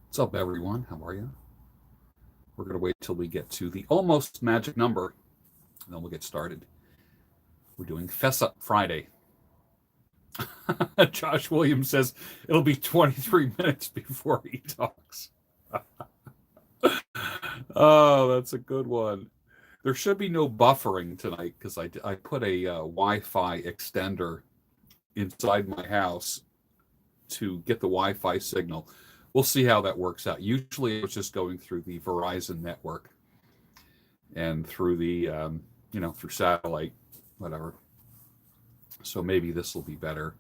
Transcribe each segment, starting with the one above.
What's up, everyone? How are you? We're going to wait till we get to the almost magic number, and then we'll get started. We're doing Fess Up Friday. Josh Williams says it'll be 23 minutes before he talks. Oh, that's a good one. There should be no buffering tonight because I put a Wi-Fi extender inside my house to get the Wi-Fi signal. We'll see how that works out. Usually it's just going through the Verizon network and through the, through satellite, whatever. So maybe this will be better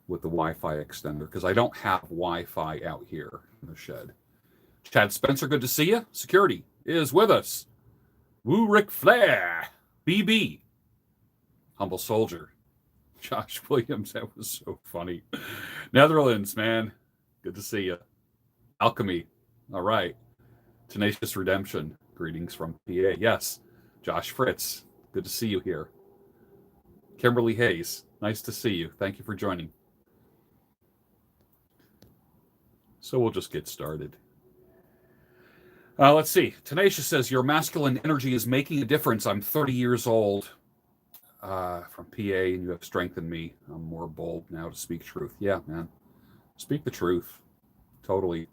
with the Wi-Fi extender because I don't have Wi-Fi out here in the shed. Chad Spencer, good to see you. Security is with us. Woo Ric Flair, BB, Humble Soldier, Josh Williams, that was so funny. Netherlands, man, good to see you. Alchemy, all right. Tenacious Redemption, greetings from PA. Yes, Josh Fritz, good to see you here. Kimberly Hayes, nice to see you. Thank you for joining. So we'll just get started. Let's see. Tenacious says, your masculine energy is making a difference. I'm 30 years old from PA, and you have strengthened me. I'm more bold now to speak truth. Yeah, man. Speak the truth. Totally.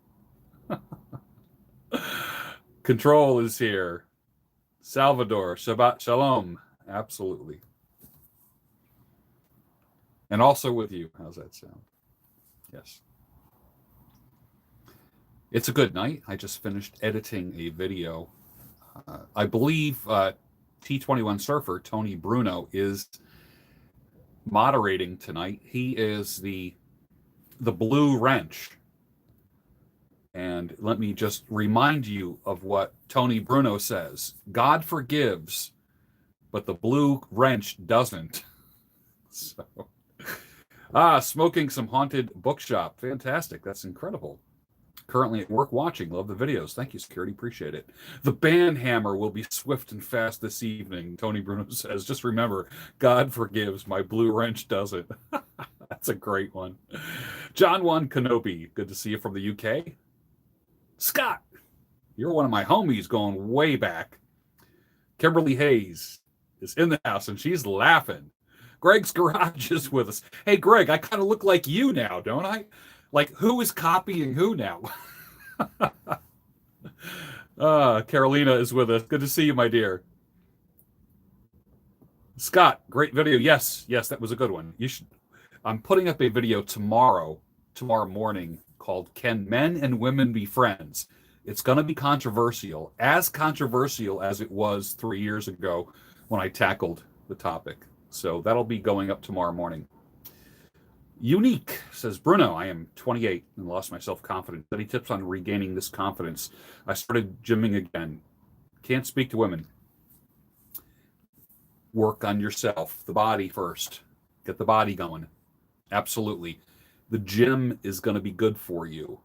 Control is here. Salvador, Shabbat Shalom. Absolutely. And also with you. How's that sound? Yes. It's a good night. I just finished editing a video. I believe T21 Surfer, Tony Bruno, is moderating tonight. He is the Blue Wrench. And let me just remind you of what Tony Bruno says. God forgives, but the Blue Wrench doesn't. So, smoking some haunted bookshop. Fantastic. That's incredible. Currently at work watching. Love the videos. Thank you, security. Appreciate it. The band hammer will be swift and fast this evening, Tony Bruno says. Just remember, God forgives, my Blue Wrench doesn't. That's a great one. John Juan Kenobi, good to see you from the UK. Scott, you're one of my homies going way back. Kimberly Hayes is in the house, and she's laughing. Greg's Garage is with us. Hey, Greg, I kind of look like you now, don't I? Like, who is copying who now? Carolina is with us. Good to see you, my dear. Scott, great video. Yes, that was a good one. You should. I'm putting up a video tomorrow morning called Can Men and Women Be Friends? It's going to be controversial as it was 3 years ago when I tackled the topic. So that'll be going up tomorrow morning. Unique, says Bruno, I am 28 and lost my self-confidence. Any tips on regaining this confidence? I started gymming again. Can't speak to women. Work on yourself, the body first. Get the body going. Absolutely. The gym is going to be good for you.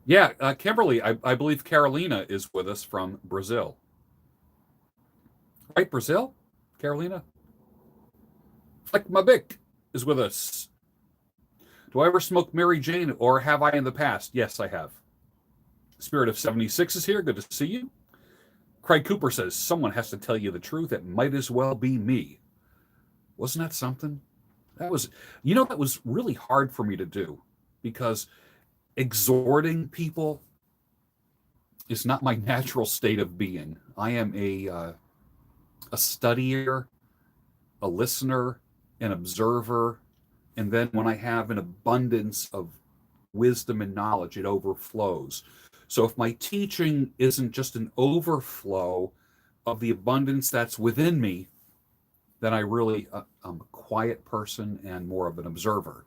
Yeah, Kimberly, I believe Carolina is with us from Brazil. Right, Brazil? Carolina? Flick Mabik is with us. Do I ever smoke Mary Jane, or have I in the past? Yes, I have. Spirit of 76 is here. Good to see you. Craig Cooper says, someone has to tell you the truth. It might as well be me. Wasn't that something? That was really hard for me to do because exhorting people is not my natural state of being. I am a studier, a listener, an observer, and then when I have an abundance of wisdom and knowledge, it overflows. So if my teaching isn't just an overflow of the abundance that's within me, then I really I'm a quiet person and more of an observer.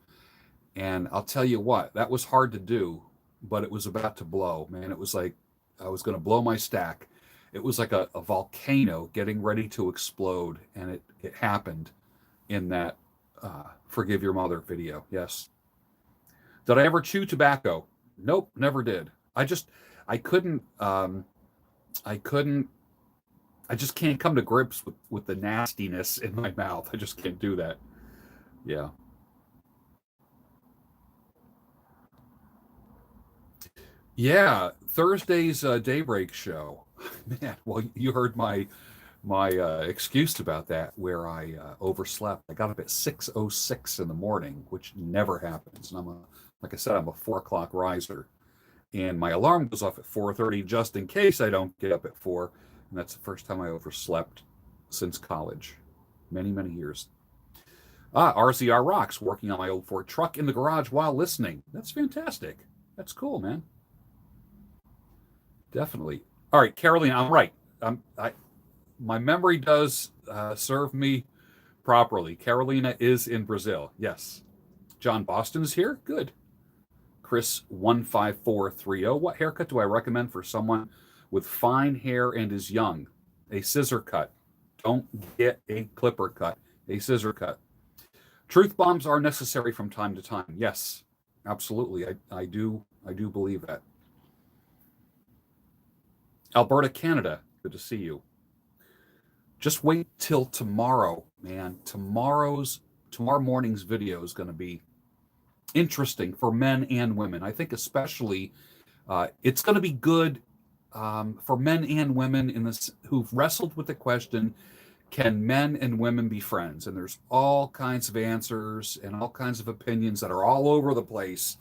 And I'll tell you what, that was hard to do, but it was about to blow, man. It was like I was going to blow my stack. It was like a volcano getting ready to explode, and it happened in that Forgive Your Mother video. Yes. Did I ever chew tobacco? Nope, never did. I just can't come to grips with the nastiness in my mouth. I just can't do that. Yeah. Yeah, Thursday's Daybreak show. Man, well, you heard my excuse about that, where I overslept. I got up at 6:06 in the morning, which never happens. And like I said, I'm a 4 o'clock riser, and my alarm goes off at 4:30 just in case I don't get up at 4. And that's the first time I overslept since college, many many years. RCR rocks. Working on my old Ford truck in the garage while listening. That's fantastic. That's cool, man. Definitely. All right, Caroline, I'm right. My memory does serve me properly. Carolina is in Brazil. Yes. John Boston's here. Good. Chris 15430. What haircut do I recommend for someone with fine hair and is young? A scissor cut. Don't get a clipper cut. A scissor cut. Truth bombs are necessary from time to time. Yes, absolutely. I do believe that. Alberta, Canada. Good to see you. Just wait till tomorrow, man. Tomorrow morning's video is going to be interesting for men and women. I think especially it's going to be good for men and women in this who've wrestled with the question: can men and women be friends? And there's all kinds of answers and all kinds of opinions that are all over the place.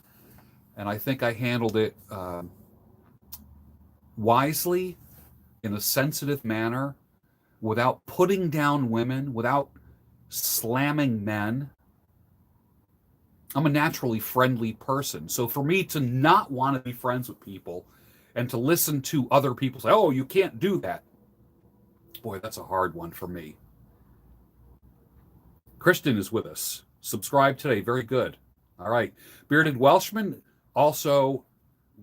And I think I handled it wisely, in a sensitive manner, without putting down women, without slamming men. I'm a naturally friendly person. So for me to not want to be friends with people and to listen to other people say, oh, you can't do that, boy, that's a hard one for me. Kristen is with us. Subscribe today. Very good. All right. Bearded Welshman also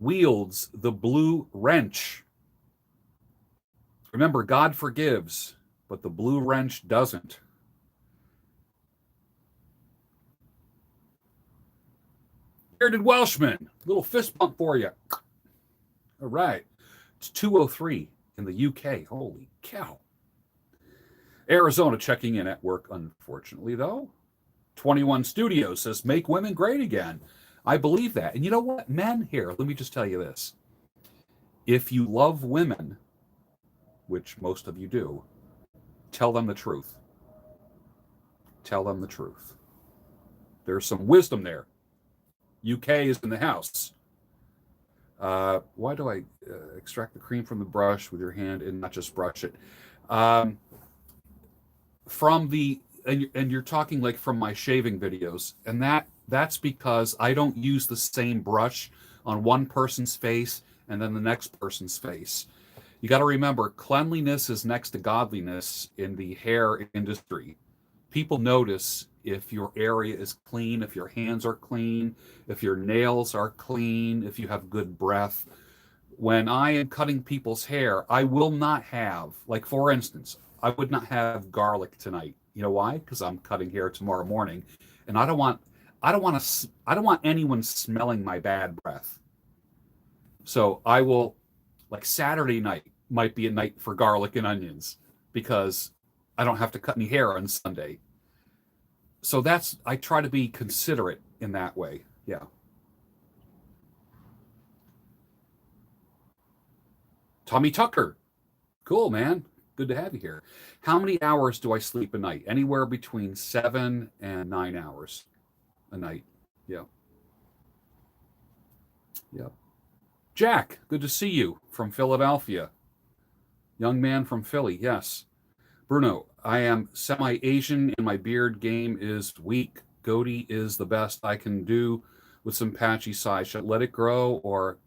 wields the blue wrench. Remember, God forgives, but the blue wrench doesn't. Bearded Welshman, little fist bump for you. All right. It's 2:03 in the UK. Holy cow. Arizona checking in at work, unfortunately, though. 21 Studios says, make women great again. I believe that. And you know what? Men here, let me just tell you this. If you love women, which most of you do, tell them the truth. Tell them the truth. There's some wisdom there. UK is in the house. Why do I extract the cream from the brush with your hand and not just brush it? From the and you're talking like from my shaving videos, and that's because I don't use the same brush on one person's face and then the next person's face. You got to remember, cleanliness is next to godliness in the hair industry. People notice if your area is clean, if your hands are clean, if your nails are clean, if you have good breath. When I am cutting people's hair, I will not have, like for instance, I would not have garlic tonight. You know why? Because I'm cutting hair tomorrow morning, and I don't want anyone smelling my bad breath. So I will, like Saturday night might be a night for garlic and onions because I don't have to cut any hair on Sunday. So I try to be considerate in that way. Yeah. Tommy Tucker. Cool, man. Good to have you here. How many hours do I sleep a night? Anywhere between 7 and 9 hours a night. Yeah. Yeah. Jack, good to see you from Philadelphia. Young man from Philly, yes. Bruno, I am semi-Asian and my beard game is weak. Goatee is the best I can do with some patchy size. Should I let it grow or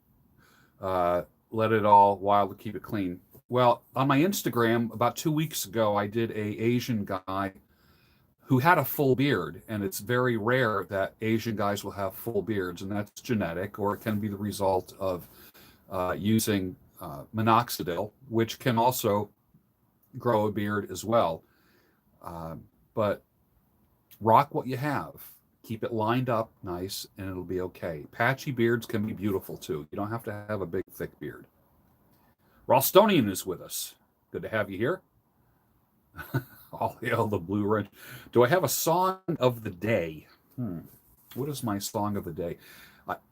let it all wild to keep it clean? Well, on my Instagram, about 2 weeks ago, I did a Asian guy who had a full beard, and it's very rare that Asian guys will have full beards, and that's genetic, or it can be the result of using minoxidil, which can also grow a beard as well. But rock what you have. Keep it lined up nice, and it'll be okay. Patchy beards can be beautiful, too. You don't have to have a big, thick beard. Ralstonian is with us. Good to have you here. All hail the Blue Wrench. Do I have a song of the day? What is my song of the day?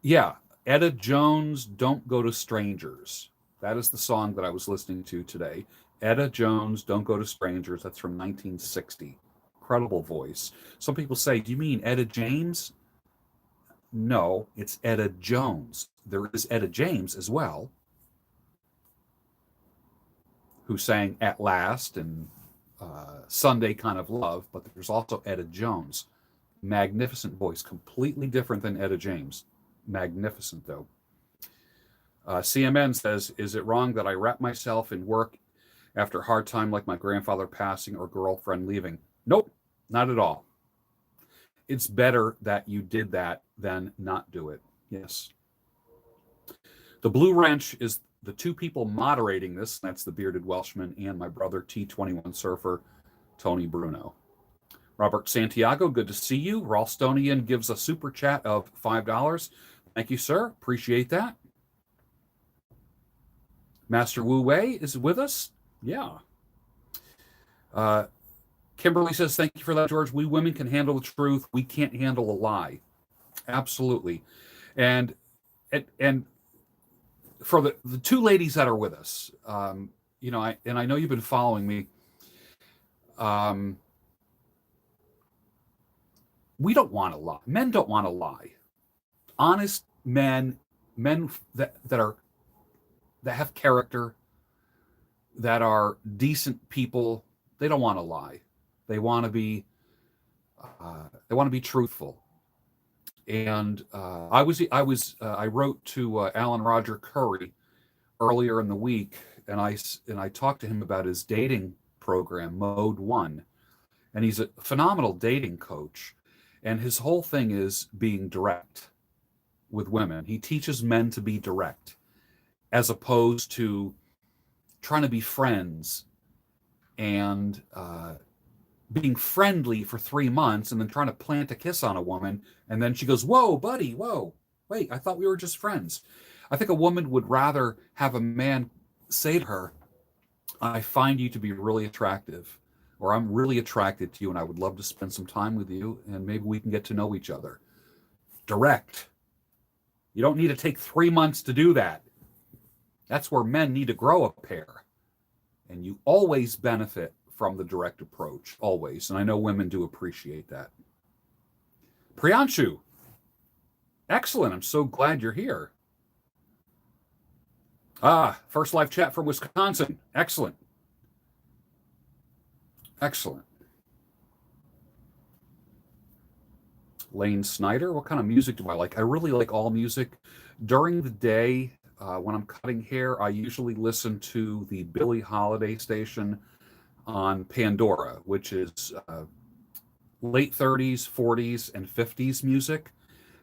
Yeah, Etta Jones, Don't Go to Strangers. That is the song that I was listening to today. Etta Jones, Don't Go to Strangers. That's from 1960. Incredible voice. Some people say, do you mean Etta James? No, it's Etta Jones. There is Etta James as well, who sang At Last and Sunday Kind of Love, but there's also Etta Jones. Magnificent voice, completely different than Etta James. Magnificent, though. CMN says, is it wrong that I wrap myself in work after a hard time like my grandfather passing or girlfriend leaving? Nope, not at all. It's better that you did that than not do it. Yes. The Blue Wrench is the two people moderating this. That's the Bearded Welshman and my brother, T21 surfer, Tony Bruno. Robert Santiago, good to see you. Ralstonian gives a super chat of $5. Thank you, sir. Appreciate that. Master Wu Wei is with us. Yeah. Kimberly says, thank you for that, George. We women can handle the truth. We can't handle a lie. Absolutely. And for the two ladies that are with us, I know you've been following me. We don't want to lie. Men don't want to lie. Honest men that have character, that are decent people, they don't want to lie. They want to be truthful. And I wrote to Alan Roger Curry earlier in the week, and I talked to him about his dating program, Mode 1. And he's a phenomenal dating coach. And his whole thing is being direct with women. He teaches men to be direct as opposed to trying to be friends and being friendly for 3 months and then trying to plant a kiss on a woman. And then she goes, whoa, buddy, whoa, wait, I thought we were just friends. I think a woman would rather have a man say to her, I find you to be really attractive, or I'm really attracted to you and I would love to spend some time with you and maybe we can get to know each other. Direct. You don't need to take 3 months to do that. That's where men need to grow a pair. And you always benefit from the direct approach, always. And I know women do appreciate that. Priyanshu, excellent. I'm so glad you're here. First live chat from Wisconsin. Excellent. Excellent. Lane Snyder, what kind of music do I like? I really like all music. During the day, when I'm cutting hair, I usually listen to the Billie Holiday station on Pandora, which is late 30s, 40s, and 50s music.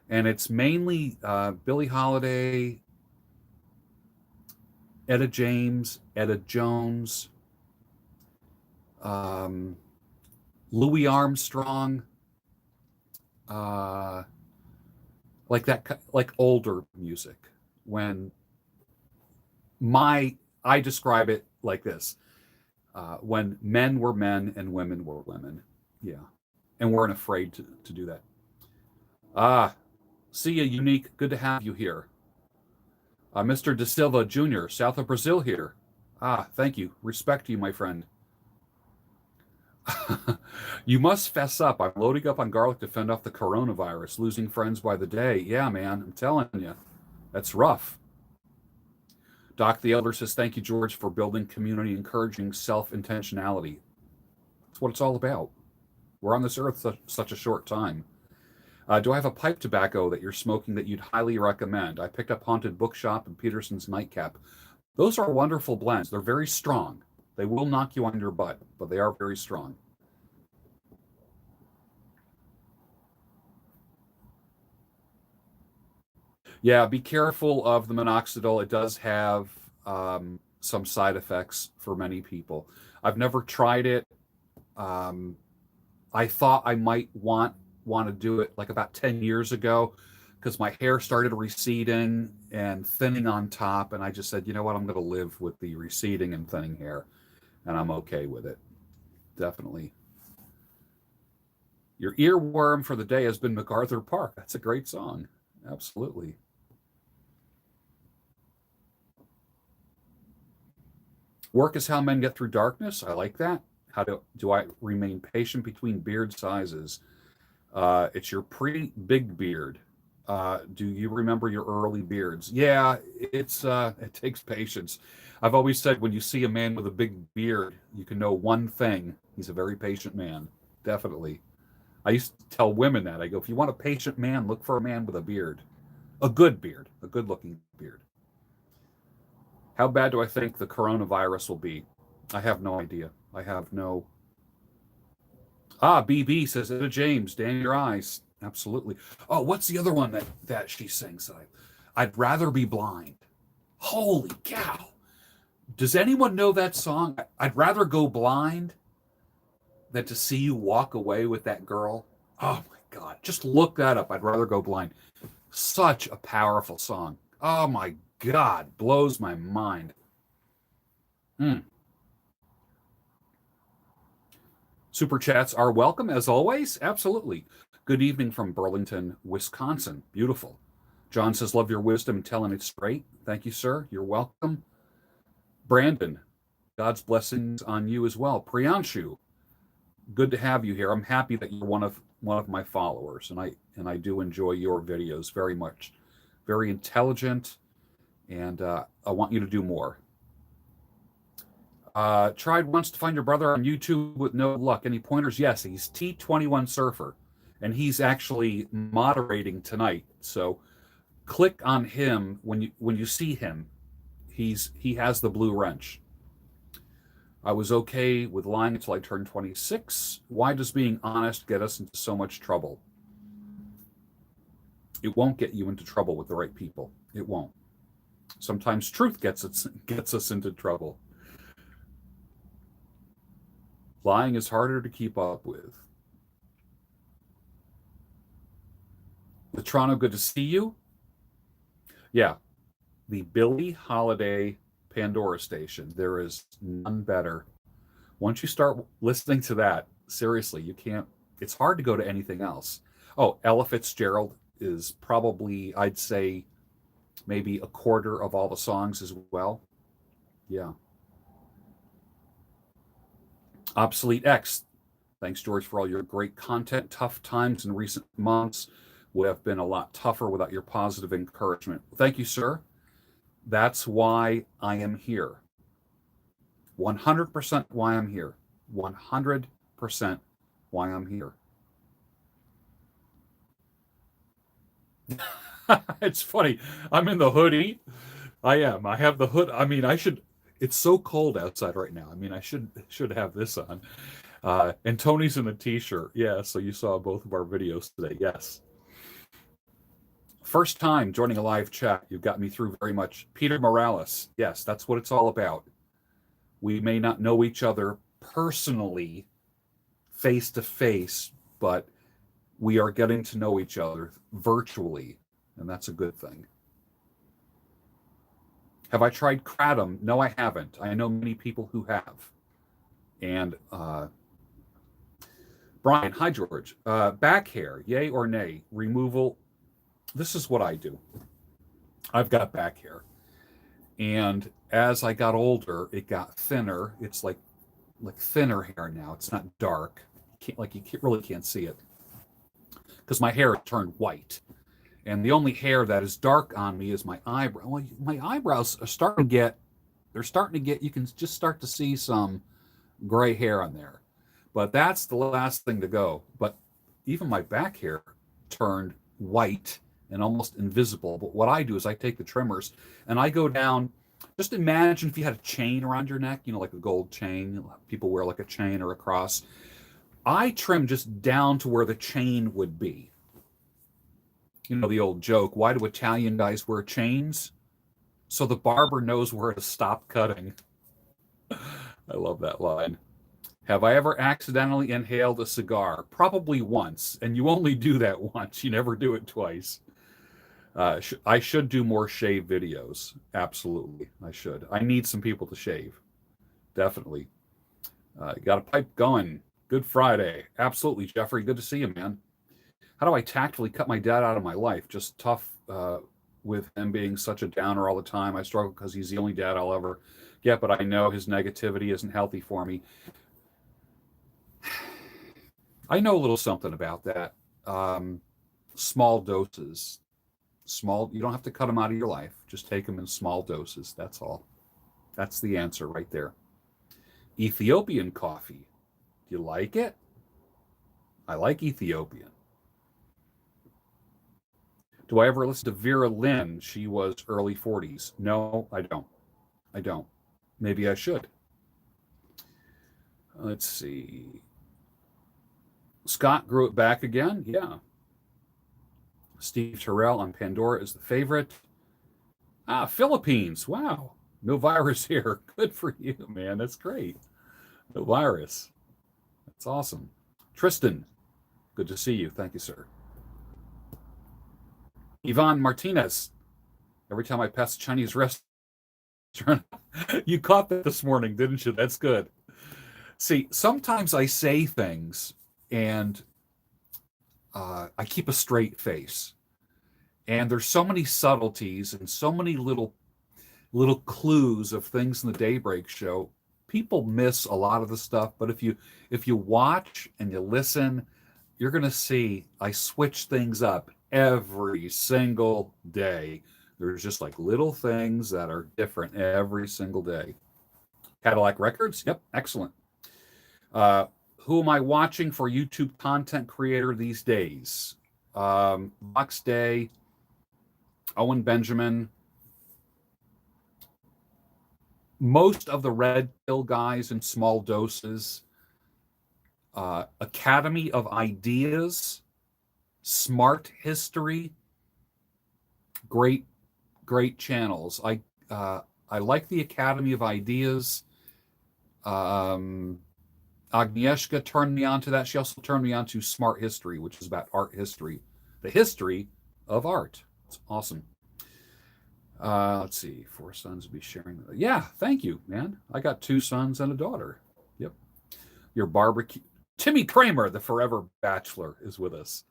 And it's mainly Billie Holiday, Etta James, Etta Jones, Louis Armstrong, like older music. When I describe it like this, when men were men and women were women. Yeah. And weren't afraid to do that. See you, Unique. Good to have you here. Mr. De Silva Jr., south of Brazil here. Thank you. Respect to you, my friend. You must fess up. I'm loading up on garlic to fend off the coronavirus, losing friends by the day. Yeah, man, I'm telling you, that's rough. Doc the Elder says, thank you, George, for building community, encouraging self-intentionality. That's what it's all about. We're on this earth such a short time. Do I have a pipe tobacco that you're smoking that you'd highly recommend? I picked up Haunted Bookshop and Peterson's Nightcap. Those are wonderful blends. They're very strong. They will knock you on your butt, but they are very strong. Yeah, be careful of the minoxidil. It does have some side effects for many people. I've never tried it. I thought I might want to do it like about 10 years ago because my hair started receding and thinning on top. And I just said, you know what, I'm going to live with the receding and thinning hair. And I'm okay with it. Definitely. Your earworm for the day has been MacArthur Park. That's a great song. Absolutely. Work is how men get through darkness. I like that. How do I remain patient between beard sizes? It's your pretty big beard. Do you remember your early beards? Yeah, it takes patience. I've always said when you see a man with a big beard, you can know one thing. He's a very patient man. Definitely. I used to tell women that. I go, if you want a patient man, look for a man with a beard. A good beard, a good looking beard. How bad do I think the coronavirus will be? I have no idea. I have no. BB says, James, damn your eyes. Absolutely. Oh, what's the other one that she sings? I'd rather be blind. Holy cow. Does anyone know that song? I'd rather go blind than to see you walk away with that girl. Oh my God. Just look that up. I'd rather go blind. Such a powerful song. Oh my God. Blows my mind. Super chats are welcome, as always. Absolutely. Good evening from Burlington, Wisconsin. Beautiful. John says, love your wisdom, telling it straight. Thank you, sir. You're welcome. Brandon, God's blessings on you as well. Priyanshu, good to have you here. I'm happy that you're one of my followers, and I do enjoy your videos very much. Very intelligent, and I want you to do more. Tried once to find your brother on YouTube with no luck. Any pointers? Yes, he's T21 Surfer, and he's actually moderating tonight. So click on him when you see him. He has the blue wrench. I was okay with lying until I turned 26. Why does being honest get us into so much trouble? It won't get you into trouble with the right people. It won't. Sometimes truth gets us into trouble. Lying is harder to keep up with. Latrano, good to see you. Yeah, the Billie Holiday Pandora station. There is none better. Once you start listening to that, seriously, you can't. It's hard to go to anything else. Oh, Ella Fitzgerald is probably, I'd say, maybe a quarter of all the songs as well. Yeah. Obsolete X. Thanks, George, for all your great content. Tough times in recent months would have been a lot tougher without your positive encouragement. Thank you, sir. That's why I am here. 100% why I'm here. 100% why I'm here. It's funny. I'm in the hoodie. I am. I have the hood. I mean, I should. It's so cold outside right now. I mean, I should have this on. And Tony's in a t-shirt. Yeah, so you saw both of our videos today. Yes. First time joining a live chat. You've got me through very much. Peter Morales. Yes, that's what it's all about. We may not know each other personally, face to face, but we are getting to know each other virtually, and that's a good thing. Have I tried kratom? No, I haven't. I know many people who have. And Brian, hi, George. Back hair, yay or nay? Removal. This is what I do. I've got back hair. And as I got older, it got thinner. It's like thinner hair now. It's not dark. You really can't see it. Because my hair turned white. And the only hair that is dark on me is my eyebrow. Well, my eyebrows are starting to get, you can just start to see some gray hair on there. But that's the last thing to go. But even my back hair turned white and almost invisible. But what I do is I take the trimmers and I go down. Just imagine if you had a chain around your neck, like a gold chain. People wear like a chain or a cross. I trim just down to where the chain would be. The old joke, why do Italian guys wear chains? So the barber knows where to stop cutting. I love that line. Have I ever accidentally inhaled a cigar? Probably once, and you only do that once. You never do it twice. I should do more shave videos. Absolutely, I should. I need some people to shave. Definitely. Got a pipe going. Good Friday. Absolutely, Jeffrey. Good to see you, man. How do I tactfully cut my dad out of my life? Just tough with him being such a downer all the time. I struggle because he's the only dad I'll ever get, but I know his negativity isn't healthy for me. I know a little something about that. Small doses. You don't have to cut them out of your life. Just take them in small doses. That's all. That's the answer right there. Ethiopian coffee. Do you like it? I like Ethiopian. Do I ever listen to Vera Lynn? She was early 40s. No, I don't. Maybe I should. Let's see. Scott grew it back again. Yeah. Steve Terrell on Pandora is the favorite. Philippines. Wow. No virus here. Good for you, man. That's great. No virus. That's awesome. Tristan, good to see you. Thank you, sir. Yvonne Martinez. Every time I pass a Chinese restaurant, you caught that this morning, didn't you? That's good. See, sometimes I say things and I keep a straight face. And there's so many subtleties and so many little clues of things in the Daybreak Show. People miss a lot of the stuff, but if you watch and you listen, you're going to see I switch things up every single day. There's just like little things that are different every single day. Cadillac Records, yep, excellent. Who am I watching for YouTube content creator these days? Box Day, Owen Benjamin, most of the Red Pill guys in small doses, Academy of Ideas, Smart History, great channels. I like the Academy of Ideas. Agnieszka turned me on to that. She also turned me on to Smart History, which is about art history, the history of art. It's awesome. Let's see. 4 sons will be sharing. Yeah, thank you, man. I got 2 sons and a daughter. Yep. Your barbecue. Timmy Kramer, the forever bachelor, is with us.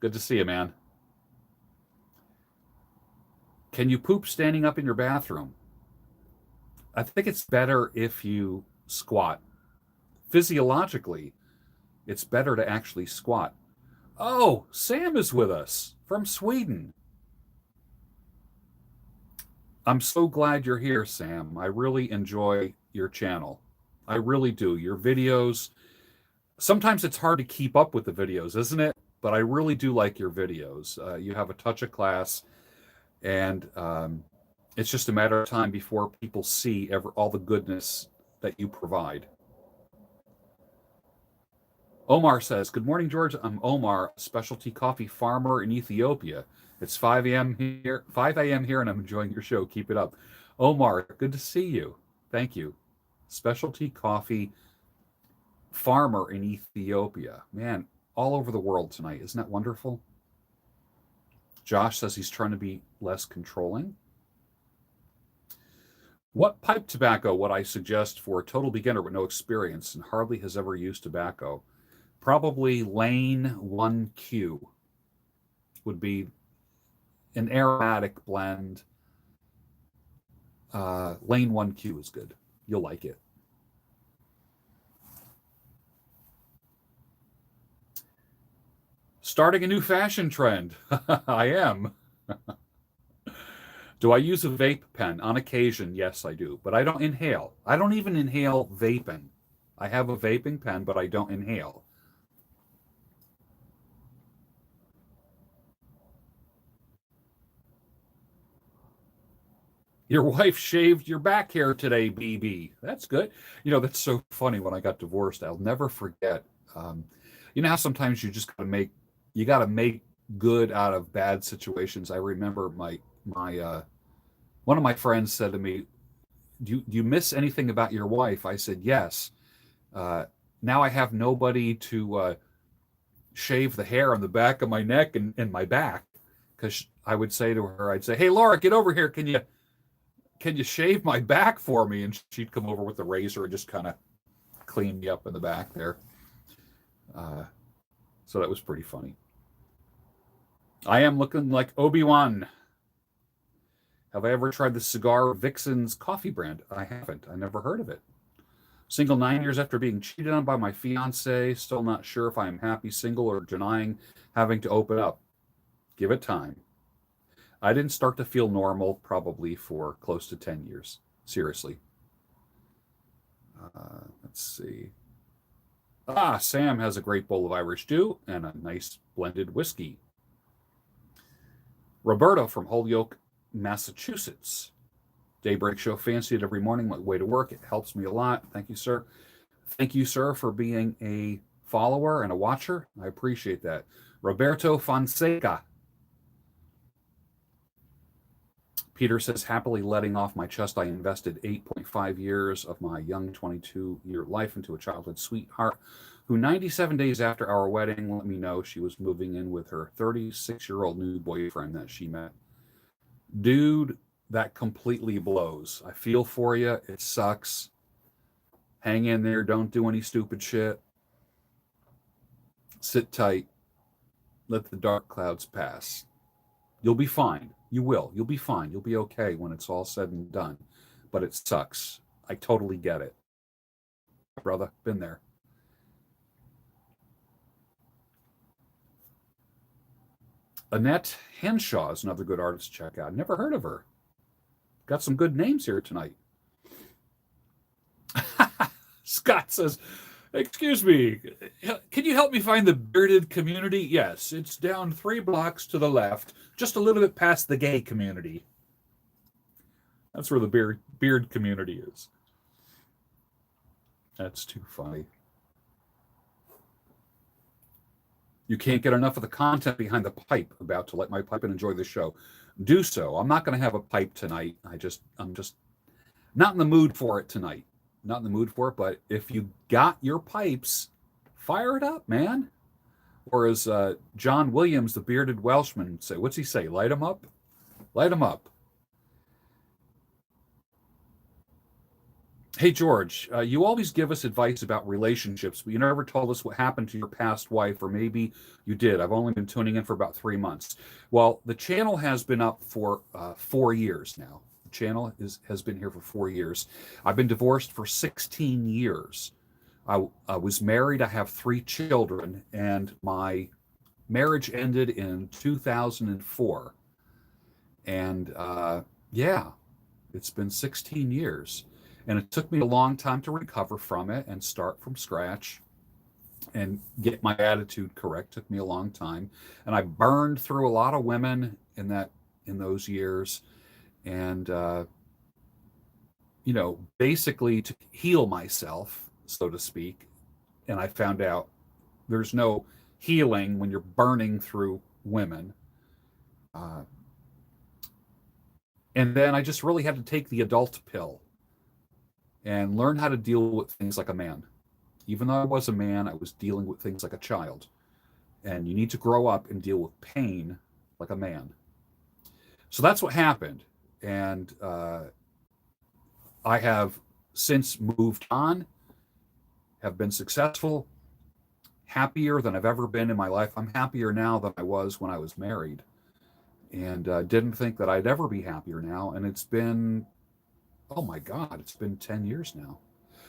Good to see you, man. Can you poop standing up in your bathroom? I think it's better if you squat. Physiologically, it's better to actually squat. Oh, Sam is with us from Sweden. I'm so glad you're here, Sam. I really enjoy your channel. I really do. Your videos, sometimes it's hard to keep up with the videos, isn't it? But I really do like your videos. You have a touch of class, and it's just a matter of time before people see all the goodness that you provide. Omar says, good morning, George. I'm Omar, a specialty coffee farmer in Ethiopia. It's 5 a.m. here, and I'm enjoying your show. Keep it up. Omar, good to see you. Thank you. Specialty coffee farmer in Ethiopia. Man, all over the world tonight. Isn't that wonderful? Josh says he's trying to be less controlling. What pipe tobacco would I suggest for a total beginner with no experience and hardly has ever used tobacco? Probably Lane 1Q would be an aromatic blend. Lane 1Q is good. You'll like it. Starting a new fashion trend. I am. Do I use a vape pen? On occasion, yes, I do. But I don't inhale. I don't even inhale vaping. I have a vaping pen, but I don't inhale. Your wife shaved your back hair today, BB. That's good. That's so funny. When I got divorced, I'll never forget. You know how sometimes you just gotta make good out of bad situations. I remember my one of my friends said to me, do you miss anything about your wife? I said, yes. Now I have nobody to shave the hair on the back of my neck and my back. Because I would say to her, I'd say, hey, Laura, get over here. Can you shave my back for me? And she'd come over with the razor and just kind of clean me up in the back there. So that was pretty funny. I am looking like Obi-Wan. Have I ever tried the cigar Vixen's coffee brand? I haven't. I never heard of it. Single 9 years after being cheated on by my fiance. Still not sure if I am happy single or denying having to open up. Give it time. I didn't start to feel normal probably for close to 10 years. Seriously. Let's see. Sam has a great bowl of Irish Dew and a nice blended whiskey. Roberto from Holyoke, Massachusetts. Daybreak Show, fancy it every morning on my way to work. It helps me a lot. Thank you, sir. Thank you, sir, for being a follower and a watcher. I appreciate that. Roberto Fonseca. Peter says, happily letting off my chest, I invested 8.5 years of my young 22-year life into a childhood sweetheart who 97 days after our wedding let me know she was moving in with her 36-year-old new boyfriend that she met. Dude, that completely blows. I feel for you. It sucks. Hang in there. Don't do any stupid shit. Sit tight. Let the dark clouds pass. You'll be fine. You will. You'll be fine. You'll be okay when it's all said and done. But it sucks. I totally get it. Brother, been there. Annette Henshaw is another good artist to check out. Never heard of her. Got some good names here tonight. Scott says, excuse me, can you help me find the bearded community? Yes, it's down 3 blocks to the left, just a little bit past the gay community. That's where the beard community is. That's too funny. You can't get enough of the content behind the pipe. About to light my pipe and enjoy the show. Do so. I'm not going to have a pipe tonight. I'm just not in the mood for it tonight. Not in the mood for it, but if you got your pipes, fire it up, man. Or as John Williams, the bearded Welshman, say, what's he say? Light them up? Light them up. Hey, George, you always give us advice about relationships, but you never told us what happened to your past wife, or maybe you did. I've only been tuning in for about 3 months. Well, the channel has been up for 4 years now. The channel has been here for 4 years. I've been divorced for 16 years. I was married. I have 3 children, and my marriage ended in 2004. And yeah, it's been 16 years. And it took me a long time to recover from it and start from scratch and get my attitude correct. Took me a long time. And I burned through a lot of women in those years. And, basically to heal myself, so to speak. And I found out there's no healing when you're burning through women. And then I just really had to take the adult pill and learn how to deal with things like a man. Even though I was a man, I was dealing with things like a child. And you need to grow up and deal with pain like a man. So that's what happened. And I have since moved on, have been successful, happier than I've ever been in my life. I'm happier now than I was when I was married. And didn't think that I'd ever be happier now. And it's been, oh my God, it's been 10 years now.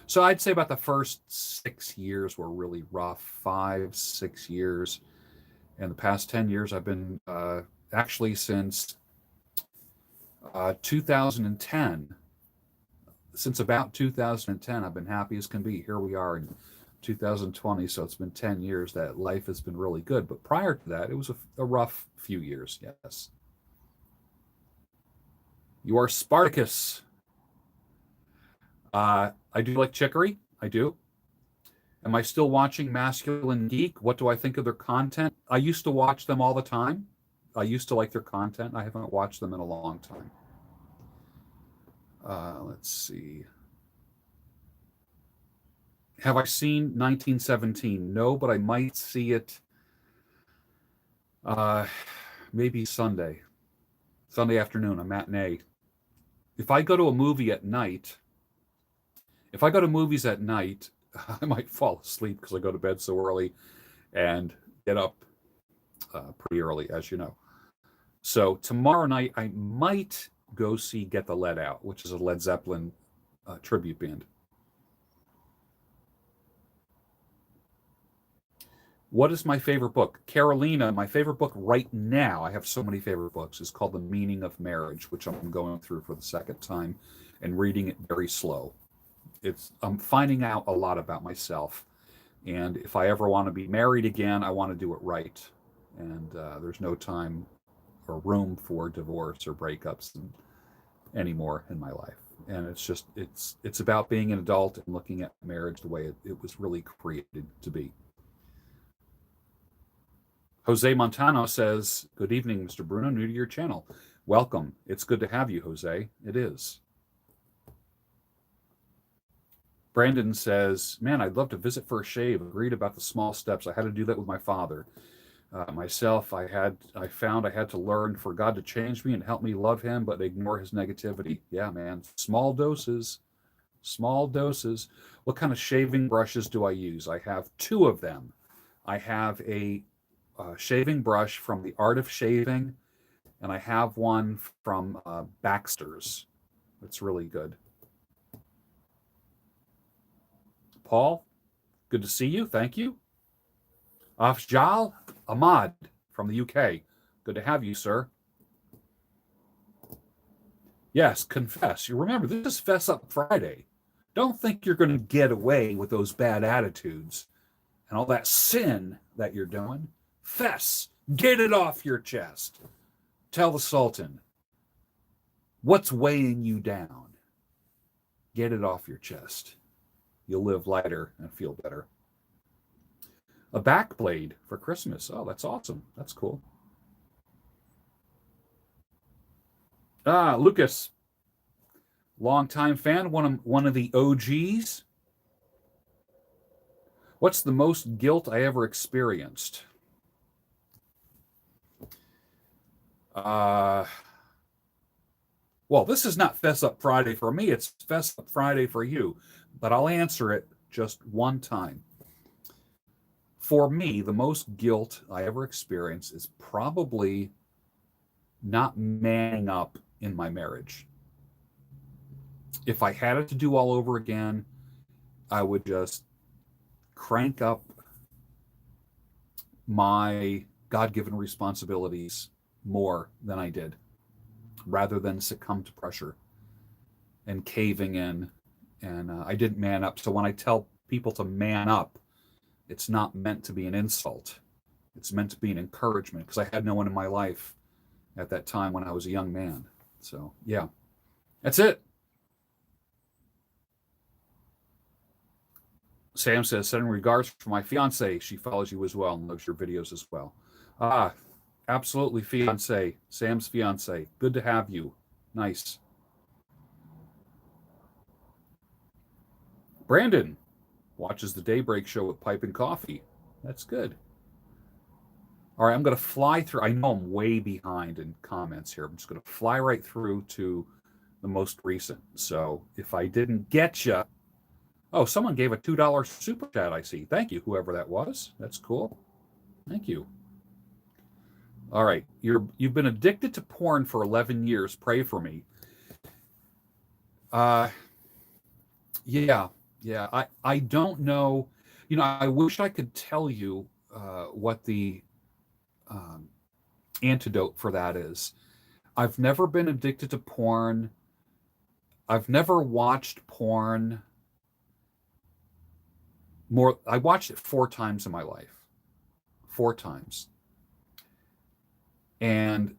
So I'd say about the first 6 years were really rough, 5, 6 years. And the past 10 years, I've been actually since 2010. Since about 2010, I've been happy as can be. Here we are in 2020, so it's been 10 years that life has been really good. But prior to that, it was a rough few years, yes. You are Spartacus. I do like Chicory. I do. Am I still watching Masculine Geek? What do I think of their content? I used to watch them all the time. I used to like their content. I haven't watched them in a long time. Let's see. Have I seen 1917? No, but I might see it maybe Sunday afternoon, a matinee. If I go to movies at night, I might fall asleep because I go to bed so early and get up pretty early, as you know. So tomorrow night, I might go see Get the Lead Out, which is a Led Zeppelin tribute band. What is my favorite book? Carolina, my favorite book right now, I have so many favorite books, is called The Meaning of Marriage, which I'm going through for the second time and reading it very slow. I'm finding out a lot about myself. And if I ever want to be married again, I want to do it right. And there's no time or room for divorce or breakups anymore in my life. And it's about being an adult and looking at marriage the way it was really created to be. Jose Montano says, good evening, Mr. Bruno, new to your channel. Welcome. It's good to have you, Jose. It is. Brandon says, man, I'd love to visit for a shave. Agreed about the small steps. I had to do that with my father. Myself, I found I had to learn for God to change me and help me love him, but ignore his negativity. Yeah, man. Small doses. Small doses. What kind of shaving brushes do I use? I have two of them. I have a shaving brush from The Art of Shaving, and I have one from Baxter's. It's really good. Paul, good to see you. Thank you. Afjal Ahmad from the UK. Good to have you, sir. Yes, confess. You remember, this is Fess Up Friday. Don't think you're going to get away with those bad attitudes and all that sin that you're doing. Fess. Get it off your chest. Tell the Sultan what's weighing you down. Get it off your chest. You'll live lighter and feel better. A back blade for Christmas. Oh, that's awesome. That's cool. Lucas, longtime fan, one of the OGs. What's the most guilt I ever experienced? Well, this is not Fess Up Friday for me. It's Fess Up Friday for you. But I'll answer it just one time. For me, the most guilt I ever experienced is probably not manning up in my marriage. If I had it to do all over again, I would just crank up my God-given responsibilities more than I did, rather than succumb to pressure and caving in. And I didn't man up. So when I tell people to man up, it's not meant to be an insult. It's meant to be an encouragement, because I had no one in my life at that time when I was a young man. So, yeah, that's it. Sam says, sending regards for my fiance. She follows you as well and loves your videos as well. Absolutely, fiance. Sam's fiance. Good to have you. Nice. Brandon watches the Daybreak Show with Pipe and Coffee. That's good. All right, I'm going to fly through. I know I'm way behind in comments here. I'm just going to fly right through to the most recent. So if I didn't get you, oh, someone gave a $2 super chat, I see. Thank you, whoever that was. That's cool. Thank you. All right, you've been addicted to porn for 11 years. Pray for me. Yeah. I don't know. You know, I wish I could tell you what the antidote for that is. I've never been addicted to porn. I've never watched porn more. I watched it 4 times in my life. 4 times. And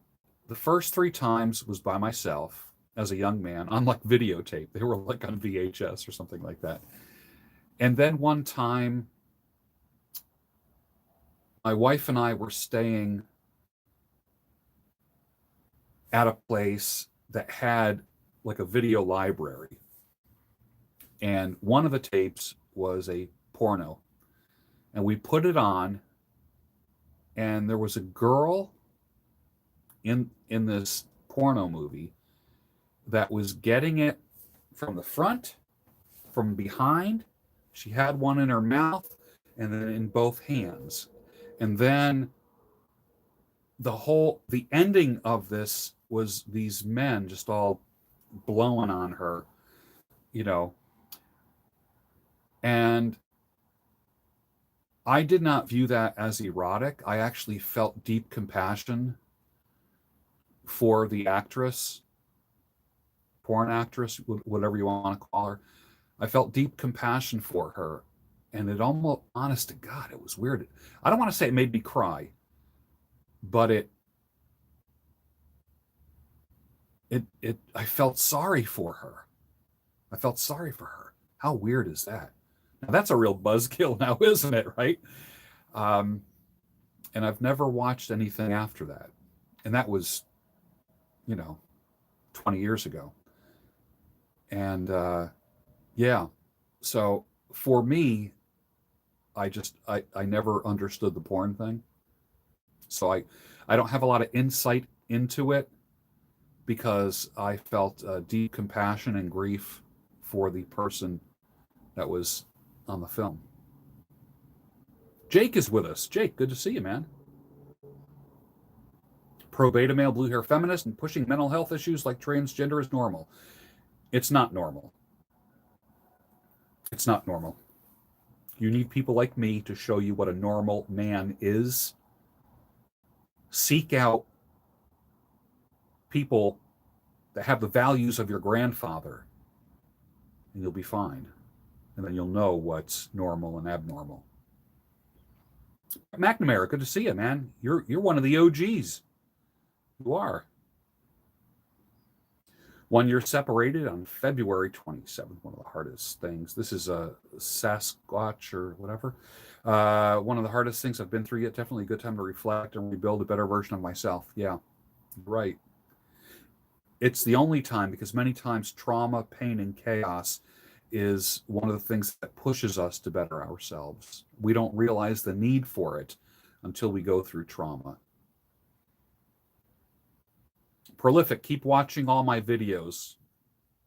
the first 3 times was by myself as a young man on like videotape. They were like on VHS or something like that. And then one time, my wife and I were staying at a place that had like a video library. And one of the tapes was a porno. And we put it on, and there was a girl in this porno movie that was getting it from the front, from behind. She had one in her mouth and then in both hands. And then the ending of this was these men just all blowing on her, you know, and I did not view that as erotic. I actually felt deep compassion for the actress, porn actress, whatever you want to call her. I felt deep compassion for her. And it almost, honest to God, it was weird. I don't want to say it made me cry, but I felt sorry for her. I felt sorry for her. How weird is that? Now, that's a real buzzkill now, isn't it? Right? Um, and I've never watched anything after that. And that was, 20 years ago. And yeah, so for me, I never understood the porn thing. So I don't have a lot of insight into it because I felt deep compassion and grief for the person that was on the film. Jake is with us. Jake, good to see you, man. Pro beta male, blue hair feminist, and pushing mental health issues like transgender is normal. It's not normal. It's not normal. You need people like me to show you what a normal man is. Seek out people that have the values of your grandfather, and you'll be fine. And then you'll know what's normal and abnormal. McNamara, good to see you, man. You're one of the OGs. You are. 1 year separated on February 27th. One of the hardest things. This is a Sasquatch or whatever. One of the hardest things I've been through yet. Definitely a good time to reflect and rebuild a better version of myself. Yeah, right. It's the only time, because many times trauma, pain, and chaos is one of the things that pushes us to better ourselves. We don't realize the need for it until we go through trauma. Prolific, keep watching all my videos.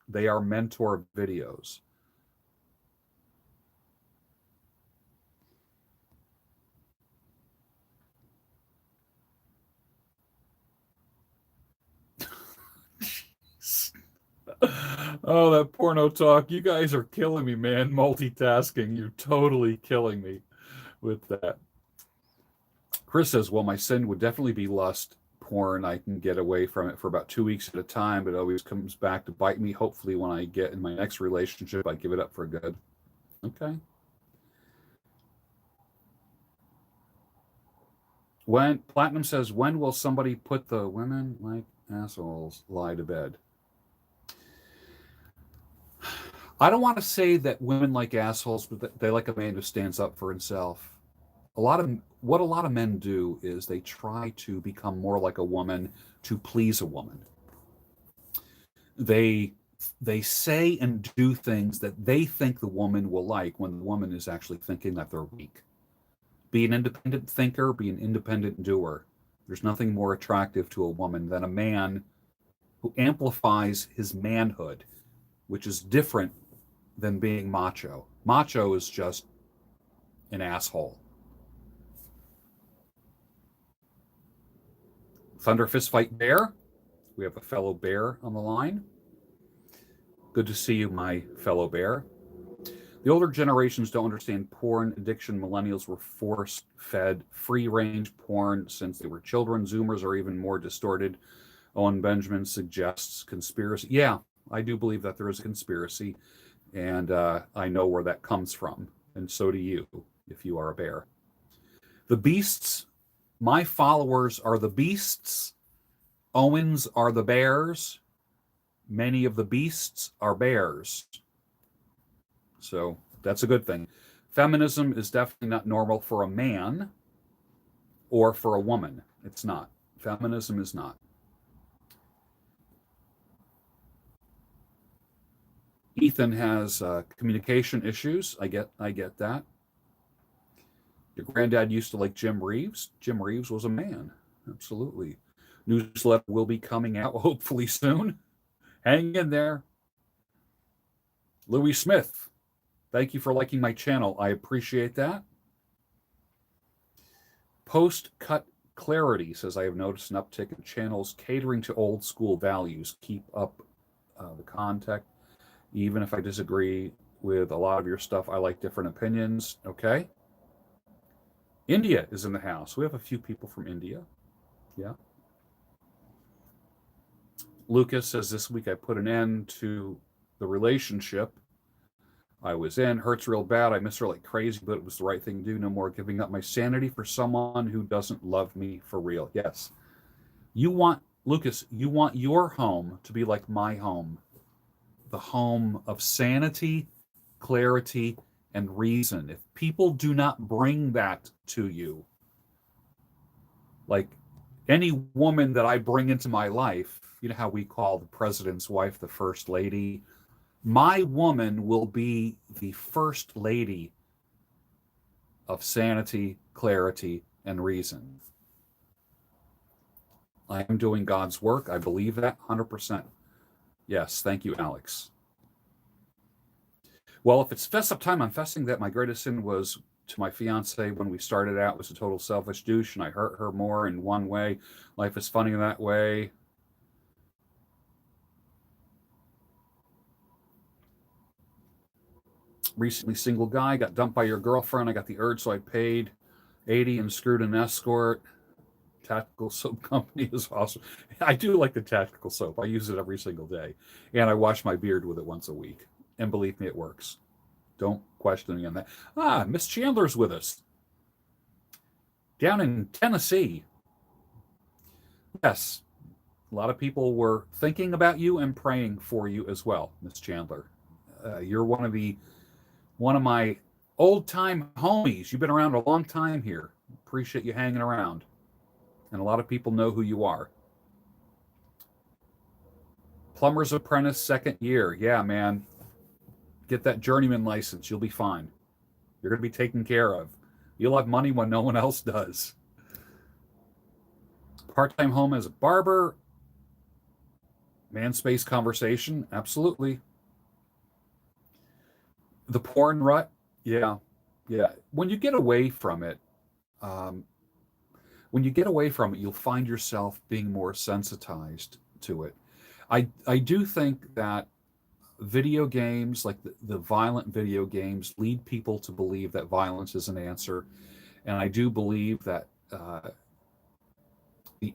They are mentor videos. Oh, that porno talk. You guys are killing me, man. Multitasking. You're totally killing me with that. Chris says, well, my sin would definitely be lust porn. I can get away from it for about 2 weeks at a time, but it always comes back to bite me. Hopefully when I get in my next relationship, I give it up for good. Okay. When Platinum says, when will somebody put the women like assholes lie to bed? I don't want to say that women like assholes, but they like a man who stands up for himself. What a lot of men do is they try to become more like a woman to please a woman. They say and do things that they think the woman will like when the woman is actually thinking that they're weak. Be an independent thinker, be an independent doer. There's nothing more attractive to a woman than a man who amplifies his manhood, which is different than being macho. Macho is just an asshole. Thunder Fist Fight Bear. We have a fellow bear on the line. Good to see you, my fellow bear. The older generations don't understand porn addiction. Millennials were force-fed free-range porn since they were children. Zoomers are even more distorted. Owen Benjamin suggests conspiracy. Yeah, I do believe that there is a conspiracy, and I know where that comes from, and so do you, if you are a bear. The beasts, my followers are the beasts. Owens are the bears. Many of the beasts are bears. So that's a good thing. Feminism is definitely not normal for a man or for a woman. It's not. Feminism is not. Ethan has communication issues. I get that. Your granddad used to like Jim Reeves. Jim Reeves was a man. Absolutely. Newsletter will be coming out hopefully soon. Hang in there. Louis Smith, thank you for liking my channel. I appreciate that. Post-cut Clarity says, I have noticed an uptick in channels catering to old school values. Keep up the contact. Even if I disagree with a lot of your stuff, I like different opinions. Okay. India is in the house. We have a few people from India. Yeah. Lucas says, this week I put an end to the relationship I was in. Hurts real bad. I miss her like crazy, but it was the right thing to do. No more giving up my sanity for someone who doesn't love me for real. Yes. Lucas, you want your home to be like my home, the home of sanity, clarity, and reason. If people do not bring that to you, like any woman that I bring into my life, you know how we call the president's wife the first lady? My woman will be the first lady of sanity, clarity, and reason. I am doing God's work. I believe that 100%. Yes, thank you, Alex. Well, if it's fess up time, I'm fessing that my greatest sin was to my fiance when we started out was a total selfish douche, and I hurt her more in one way. Life is funny in that way. Recently single guy, got dumped by your girlfriend. I got the urge, so I paid 80 and screwed an escort. Tactical soap company is awesome. I do like the tactical soap. I use it every single day. And I wash my beard with it once a week. And believe me, it works. Don't question me on that. Miss Chandler's with us. Down in Tennessee. Yes. A lot of people were thinking about you and praying for you as well, Miss Chandler. You're one of my old-time homies. You've been around a long time here. Appreciate you hanging around. And a lot of people know who you are. Plumber's apprentice, second year. Yeah, man. Get that journeyman license. You'll be fine. You're going to be taken care of. You'll have money when no one else does. Part-time home as a barber. Man-space conversation. Absolutely. The porn rut. Yeah. When you get away from it, you'll find yourself being more sensitized to it. I do think that video games, like the violent video games, lead people to believe that violence is an answer. And I do believe that the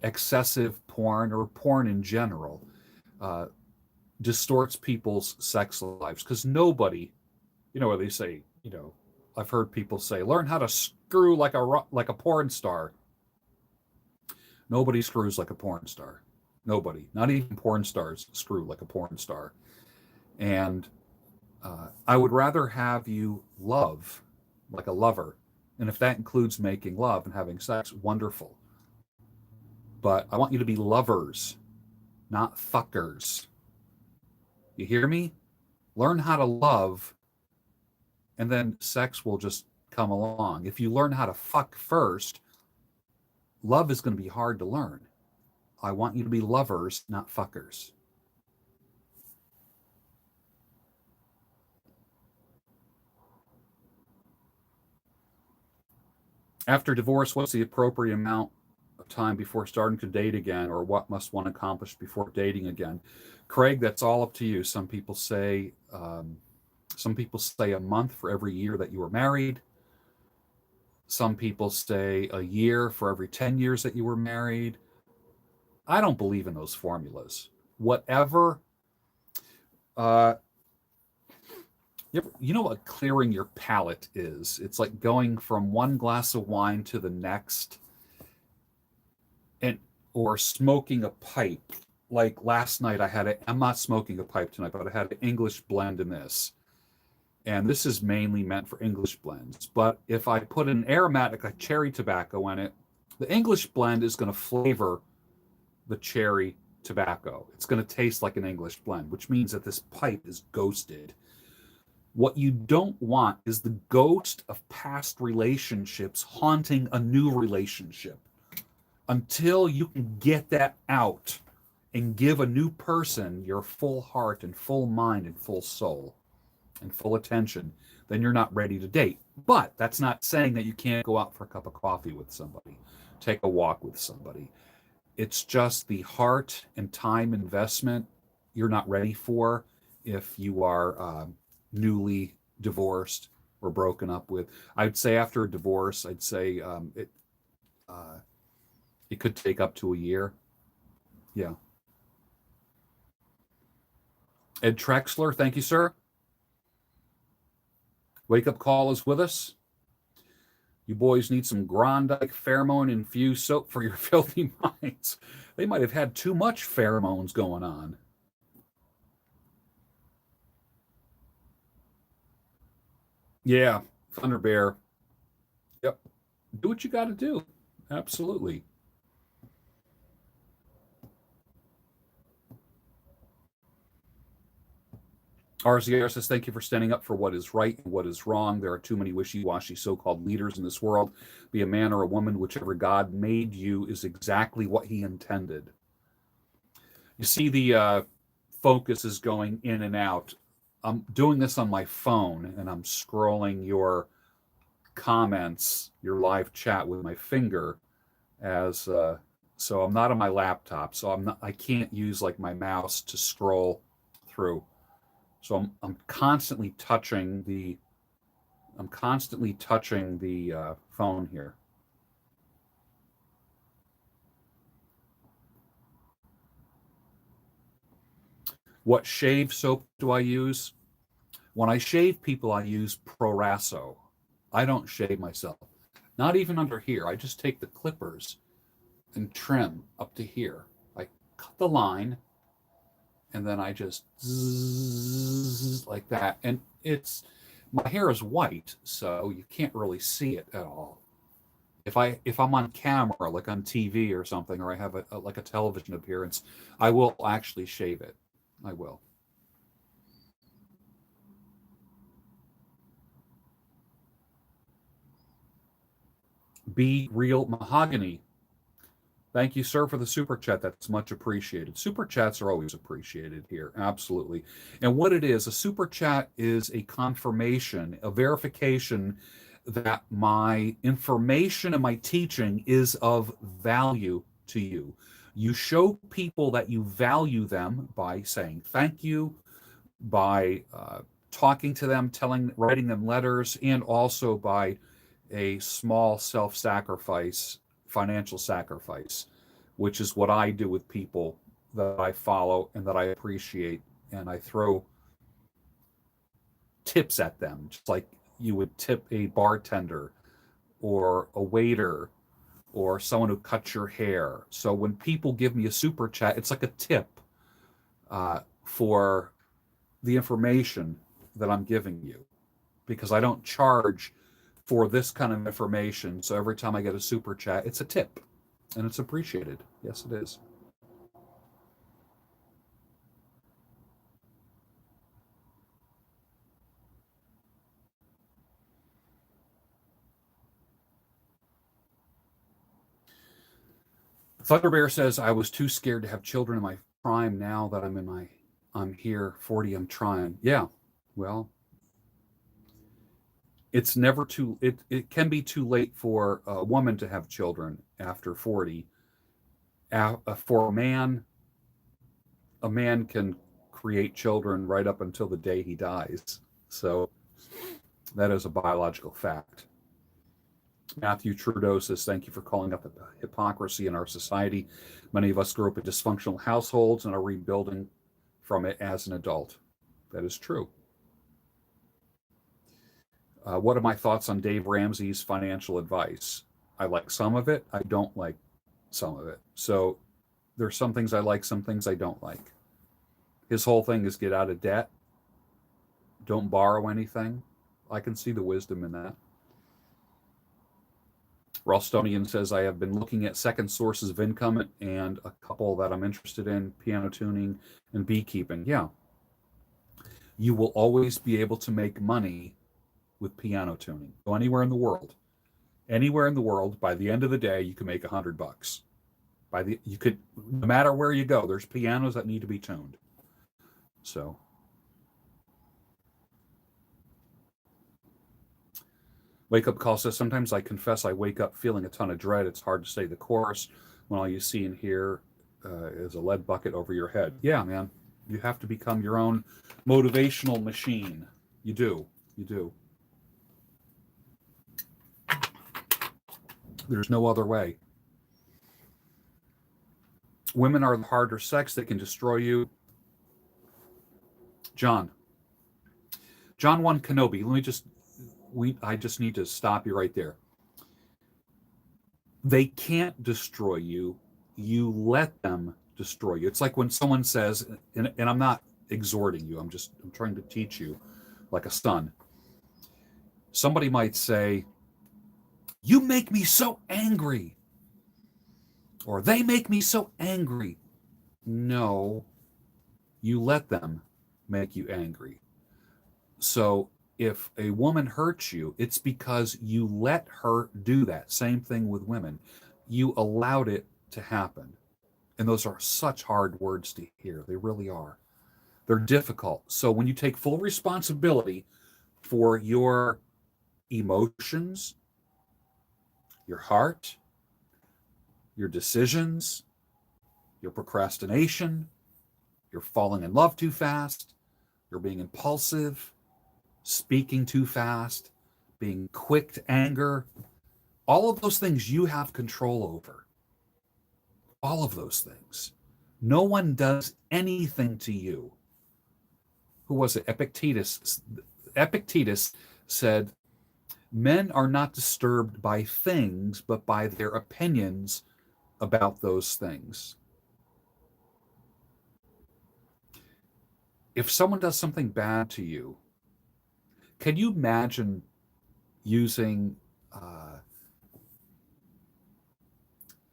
excessive porn, or porn in general, distorts people's sex lives. Because nobody, what they say, I've heard people say, learn how to screw like a porn star. Nobody screws like a porn star. Nobody. Not even porn stars screw like a porn star. And I would rather have you love like a lover. And if that includes making love and having sex, wonderful. But I want you to be lovers, not fuckers. You hear me? Learn how to love, and then sex will just come along. If you learn how to fuck first, love is going to be hard to learn. I want you to be lovers, not fuckers. After divorce, what's the appropriate amount of time before starting to date again, or what must one accomplish before dating again? Craig, that's all up to you. Some people say a month for every year that you were married. Some people say a year for every 10 years that you were married. I don't believe in those formulas. Whatever. You know what clearing your palate is? It's like going from one glass of wine to the next, or smoking a pipe. Like last night, I'm not smoking a pipe tonight, but I had an English blend in this. And this is mainly meant for English blends. But if I put an aromatic, like cherry tobacco in it, the English blend is going to flavor the cherry tobacco. It's going to taste like an English blend, which means that this pipe is ghosted. What you don't want is the ghost of past relationships haunting a new relationship. Until you can get that out and give a new person your full heart and full mind and full soul and full attention, then you're not ready to date. But that's not saying that you can't go out for a cup of coffee with somebody, take a walk with somebody. It's just the heart and time investment you're not ready for if you are newly divorced or broken up with. I'd say after a divorce, I'd say uh, it could take up to a year. Yeah. Ed Trexler, thank you, sir. Wake Up Call is with us. You boys need some Grondike pheromone-infused soap for your filthy minds. They might have had too much pheromones going on. Yeah, Thunder Bear. Yep. Do what you got to do. Absolutely. RZR says, thank you for standing up for what is right and what is wrong. There are too many wishy-washy so-called leaders in this world. Be a man or a woman, whichever God made you is exactly what he intended. You see the focus is going in and out. I'm doing this on my phone, and I'm scrolling your comments, your live chat with my finger as so I'm not on my laptop, so I can't use like my mouse to scroll through. So I'm constantly touching the phone here. What shave soap do I use? When I shave people, I use Proraso. I don't shave myself. Not even under here. I just take the clippers and trim up to here. I cut the line and then I just zzz, like that. And my hair is white, so you can't really see it at all. If I'm on camera, like on TV or something, or I have like a television appearance, I will actually shave it. I will. Be Real Mahogany. Thank you, sir, for the super chat. That's much appreciated. Super chats are always appreciated here. Absolutely. And what it is, a super chat is a confirmation, a verification that my information and my teaching is of value to you. You show people that you value them by saying thank you, by talking to them, writing them letters, and also by a small self-sacrifice, financial sacrifice, which is what I do with people that I follow and that I appreciate. And I throw tips at them, just like you would tip a bartender or a waiter or someone who cuts your hair. So when people give me a super chat, it's like a tip for the information that I'm giving you, because I don't charge for this kind of information. So every time I get a super chat, it's a tip and it's appreciated. Yes, it is. Thunderbear says, I was too scared to have children in my prime. Now that I'm here, 40, I'm trying. Yeah. Well, it's never too, it can be too late for a woman to have children after 40. For a man can create children right up until the day he dies. So that is a biological fact. Matthew Trudeau says, thank you for calling out the hypocrisy in our society. Many of us grew up in dysfunctional households and are rebuilding from it as an adult. That is true. What are my thoughts on Dave Ramsey's financial advice? I like some of it. I don't like some of it. So there's some things I like, some things I don't like. His whole thing is get out of debt. Don't borrow anything. I can see the wisdom in that. Ralstonian says, I have been looking at second sources of income and a couple that I'm interested in, piano tuning and beekeeping. Yeah. You will always be able to make money with piano tuning. Go anywhere in the world. Anywhere in the world, by the end of the day, you can make $100. No matter where you go, there's pianos that need to be tuned. So, Wake Up Call says, sometimes I confess I wake up feeling a ton of dread. It's hard to say the chorus when all you see and hear is a lead bucket over your head. Yeah, man. You have to become your own motivational machine. You do. You do. There's no other way. Women are the harder sex that can destroy you. John 1 Kenobi. I just need to stop you right there. They can't destroy you. You let them destroy you. It's like when someone says, and I'm not exhorting you, I'm trying to teach you like a son. Somebody might say, you make me so angry. Or they make me so angry. No, you let them make you angry. So if a woman hurts you, it's because you let her do that. Same thing with women. You allowed it to happen. And those are such hard words to hear. They really are. They're difficult. So when you take full responsibility for your emotions, your heart, your decisions, your procrastination, you're falling in love too fast, you're being impulsive, speaking too fast, being quick to anger, all of those things you have control over. All of those things. No one does anything to you. Who was it? Epictetus. Epictetus said, men are not disturbed by things, but by their opinions about those things. If someone does something bad to you, can you imagine using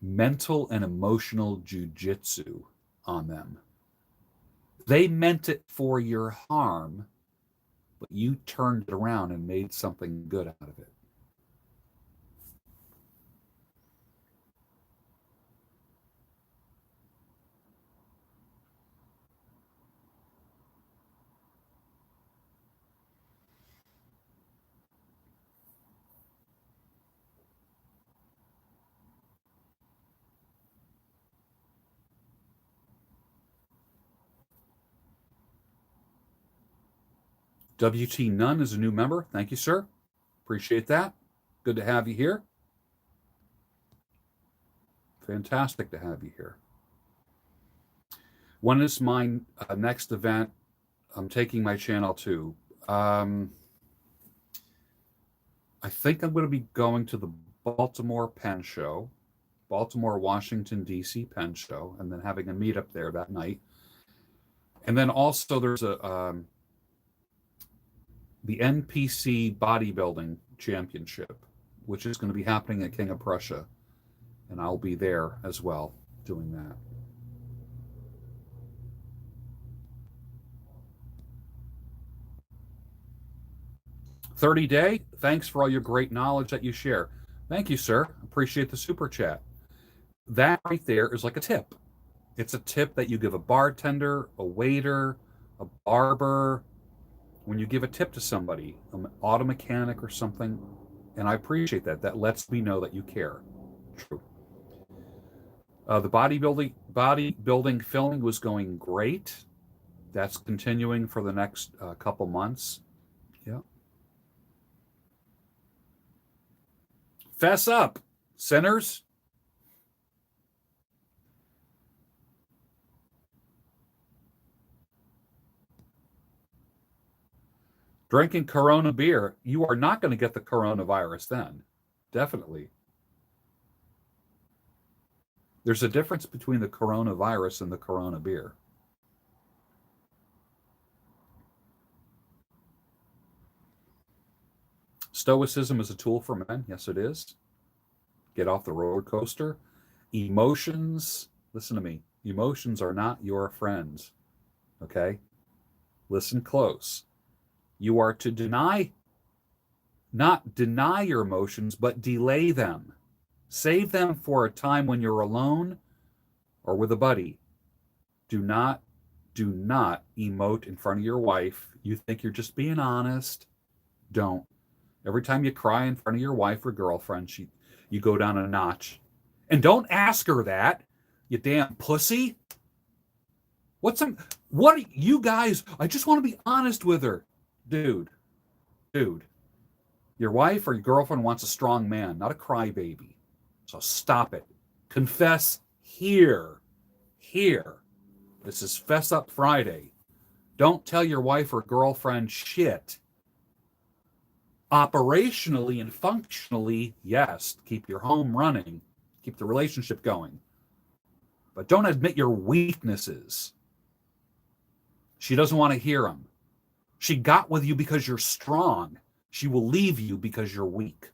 mental and emotional jujitsu on them? They meant it for your harm, but you turned it around and made something good out of it. WT Nunn is a new member. Thank you, sir. Appreciate that. Good to have you here. Fantastic to have you here. When is my next event? I'm taking my channel to. I think I'm going to be going to the Baltimore Pen Show, Baltimore, Washington, D.C. Pen Show, and then having a meetup there that night. And then also there's the NPC Bodybuilding Championship, which is going to be happening at King of Prussia. And I'll be there as well doing that. $30 thanks for all your great knowledge that you share. Thank you, sir. Appreciate the super chat. That right there is like a tip. It's a tip that you give a bartender, a waiter, a barber. When you give a tip to somebody, an auto mechanic or something, and I appreciate that. That lets me know that you care. True. The bodybuilding filming was going great. That's continuing for the next couple months. Yeah. Fess up, sinners. Drinking Corona beer, you are not going to get the coronavirus then. Definitely. There's a difference between the coronavirus and the Corona beer. Stoicism is a tool for men. Yes, it is. Get off the roller coaster. Emotions, listen to me. Emotions are not your friends. Okay? Listen close. You are to not deny your emotions, but delay them. Save them for a time when you're alone or with a buddy. Do not emote in front of your wife. You think you're just being honest. Don't. Every time you cry in front of your wife or girlfriend, you go down a notch. And don't ask her that, you damn pussy. What you guys, I just want to be honest with her. Dude, your wife or your girlfriend wants a strong man, not a crybaby. So stop it. Confess here. Here. This is Fess Up Friday. Don't tell your wife or girlfriend shit. Operationally and functionally, yes, keep your home running, keep the relationship going. But don't admit your weaknesses. She doesn't want to hear them. She got with you because you're strong. She will leave you because you're weak.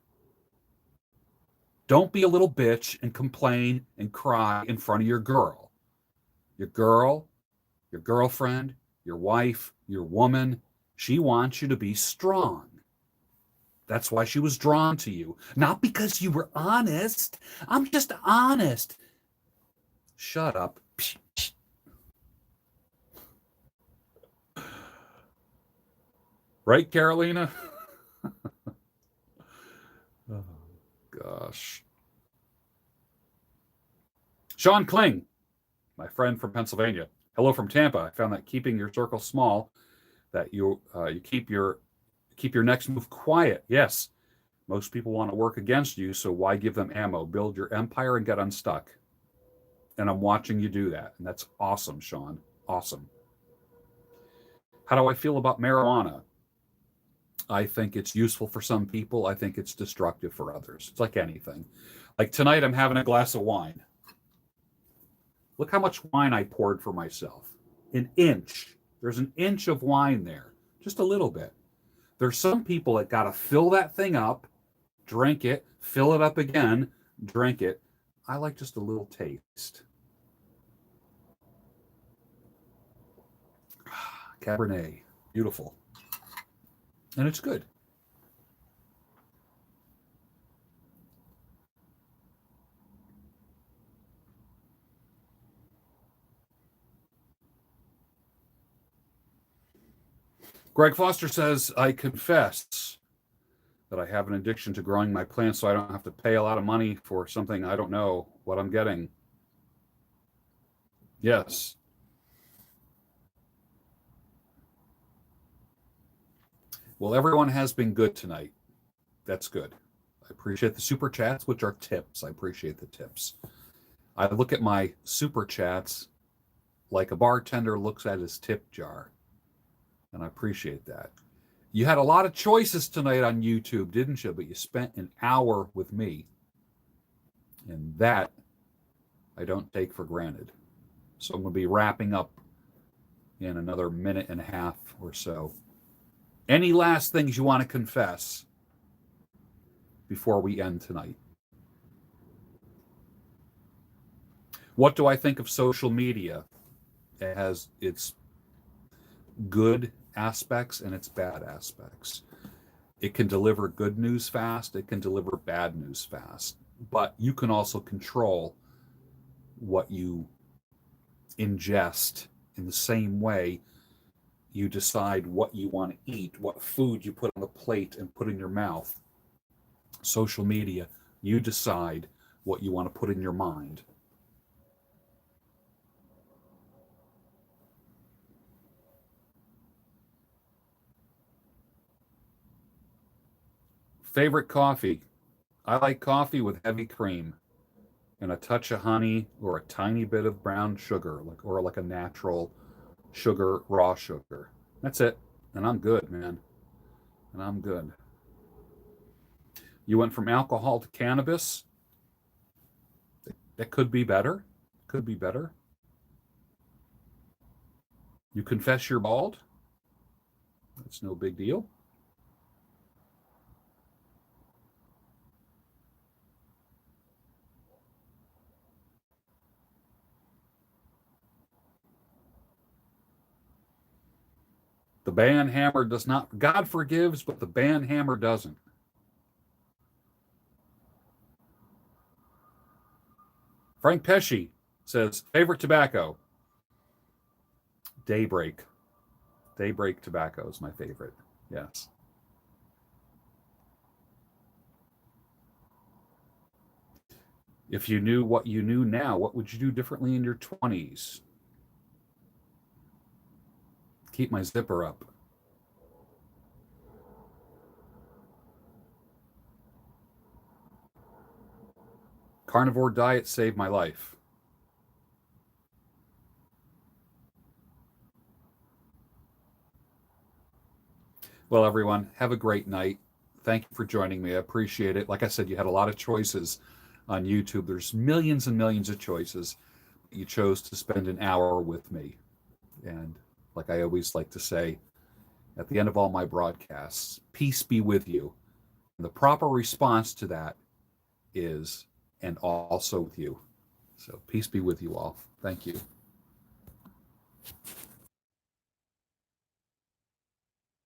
Don't be a little bitch and complain and cry in front of your girl. Your girl, your girlfriend, your wife, your woman, she wants you to be strong. That's why she was drawn to you. Not because you were honest. I'm just honest. Shut up. Right, Carolina? Oh, gosh. Sean Kling, my friend from Pennsylvania. Hello from Tampa. I found that keeping your circle small, that you keep your next move quiet. Yes, most people want to work against you, so why give them ammo? Build your empire and get unstuck. And I'm watching you do that, and that's awesome, Sean. Awesome. How do I feel about marijuana? I think it's useful for some people. I think it's destructive for others. It's like anything. Like tonight, I'm having a glass of wine. Look how much wine I poured for myself. An inch. There's an inch of wine there. Just a little bit. There's some people that got to fill that thing up, drink it, fill it up again, drink it. I like just a little taste. Cabernet. Beautiful. And it's good. Greg Foster says, I confess that I have an addiction to growing my plants so I don't have to pay a lot of money for something I don't know what I'm getting. Yes. Well, everyone has been good tonight. That's good. I appreciate the super chats, which are tips. I appreciate the tips. I look at my super chats like a bartender looks at his tip jar. And I appreciate that. You had a lot of choices tonight on YouTube, didn't you? But you spent an hour with me. And that I don't take for granted. So I'm going to be wrapping up in another minute and a half or so. Any last things you want to confess before we end tonight? What do I think of social media? It has its good aspects and its bad aspects. It can deliver good news fast. It can deliver bad news fast. But you can also control what you ingest in the same way you decide what you want to eat, what food you put on the plate and put in your mouth. Social media, you decide what you want to put in your mind. Favorite coffee? I like coffee with heavy cream and a touch of honey or a tiny bit of brown sugar, like a natural sugar, raw sugar. That's it. And I'm good, man. And I'm good. You went from alcohol to cannabis. That could be better. Could be better. You confess you're bald. That's no big deal. The ban hammer does not. God forgives, but the ban hammer doesn't. Frank Pesci says, favorite tobacco? Daybreak. Daybreak tobacco is my favorite. Yes. If you knew what you knew now, what would you do differently in your 20s? Keep my zipper up. Carnivore diet saved my life. Well, everyone, have a great night. Thank you for joining me. I appreciate it. Like I said, you had a lot of choices on YouTube. There's millions and millions of choices. You chose to spend an hour with me. And like I always like to say at the end of all my broadcasts, peace be with you. And the proper response to that is, and also with you. So peace be with you all. Thank you.